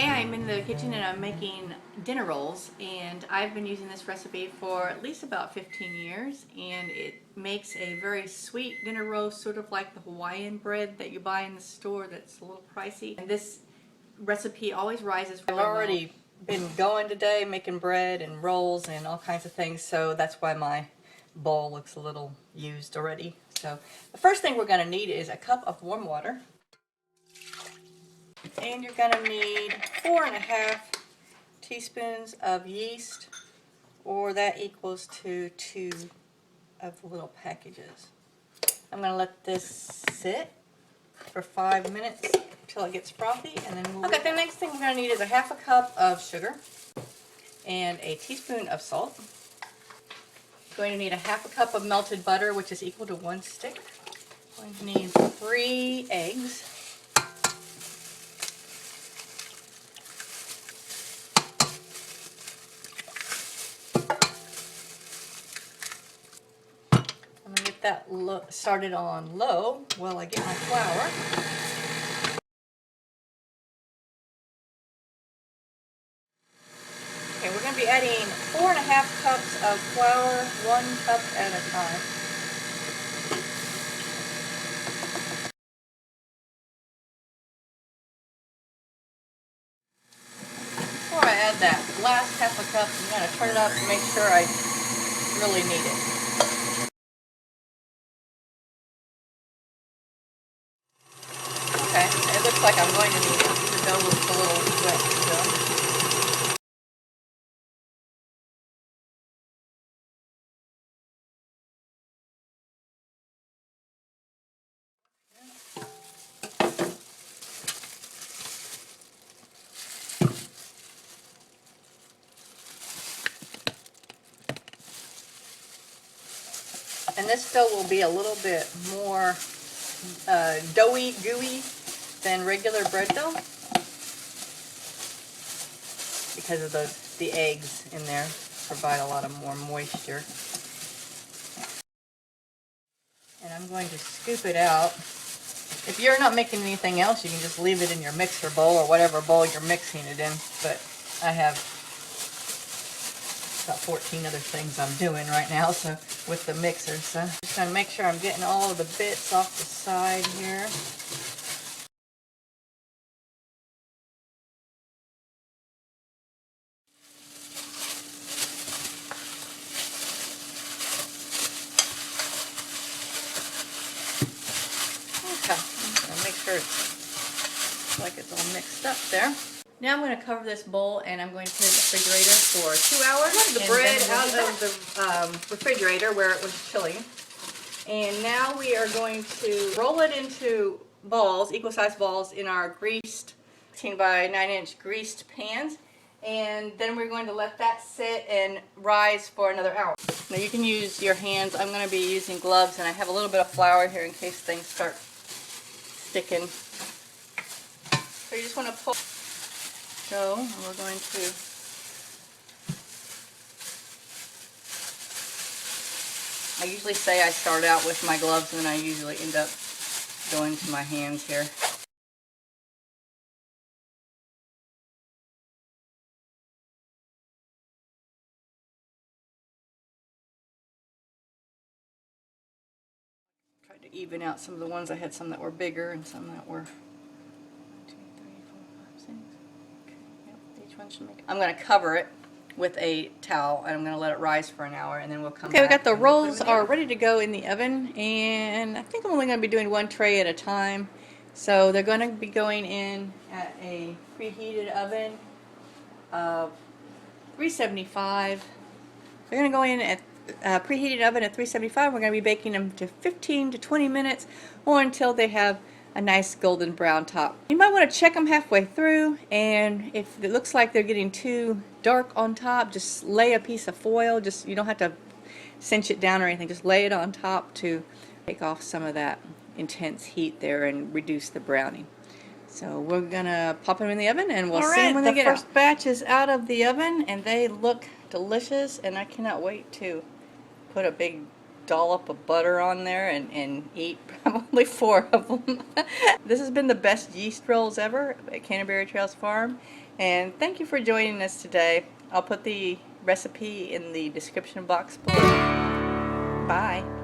Today I'm in the kitchen and I'm making dinner rolls, and I've been using this recipe for at least about 15 years, and it makes a very sweet dinner roll, sort of like the Hawaiian bread that you buy in the store that's a little pricey. And this recipe always rises really I've well. already been going today making bread and rolls and all kinds of things, so that's why my bowl looks a little used already. So the first thing we're going to need is a cup of warm water. And you're going to need 4.5 teaspoons of yeast, or that equals to 2 of the little packages. I'm going to let this sit for 5 minutes until it gets frothy, and then we'll... Okay, the next thing we're going to need is a 1/2 cup of sugar and a teaspoon of salt. Going to need a 1/2 cup of melted butter, which is equal to 1 stick. Going to need 3 eggs. I'm going to get that started on low while I get my flour. Okay, we're going to be adding 4.5 cups of flour, 1 cup at a time. Before I add that last 1/2 cup, I'm going to turn it up to make sure I really need it. Okay, it looks like I'm going to need it. The dough looks a little wet still. And this dough will be a little bit more doughy, gooey than regular bread dough because of the eggs in there provide a lot of more moisture. And I'm going to scoop it out. If you're not making anything else, you can just leave it in your mixer bowl or whatever bowl you're mixing it in. But I have about 14 other things I'm doing right now, so with the mixer. So I'm just going to make sure I'm getting all of the bits off the side here. Okay, make sure it's like it's all mixed up there. Now I'm going to cover this bowl and I'm going to put it in the refrigerator for 2 hours. I have the bread out of the refrigerator where it was chilly. And now we are going to roll it into balls, equal size balls, in our greased 16 by 9-inch greased pans. And then we're going to let that sit and rise for another hour. Now you can use your hands. I'm going to be using gloves, and I have a little bit of flour here in case things start sticking. So you just want to pull. So we're going to I usually say I start out with my gloves, and then I usually end up going to my hands here. Tried to even out some of the ones. I had some that were bigger and some that were 1, 2, 3, 4, 5, 6. Okay, yep, each one should make it. I'm going to cover it with a towel, and I'm going to let it rise for an hour, and then we'll come back. Okay, we got the rolls are ready to go in the oven, and I think I'm only going to be doing 1 tray at a time. So they're going to be going in at a preheated oven of 375. They're going to go in at a preheated oven at 375. We're going to be baking them to 15 to 20 minutes or until they have a nice golden brown top. You might want to check them halfway through, and if it looks like they're getting too dark on top, just lay a piece of foil. Just, you don't have to cinch it down or anything, just lay it on top to take off some of that intense heat there and reduce the browning. So we're gonna pop them in the oven and we'll see them when they get out. The first batch is out of the oven and they look delicious, and I cannot wait to put a big dollop of butter on there and eat probably 4 of them. This has been the best yeast rolls ever at Canterbury Trails Farm, and thank you for joining us today. I'll put the recipe in the description box below. Bye.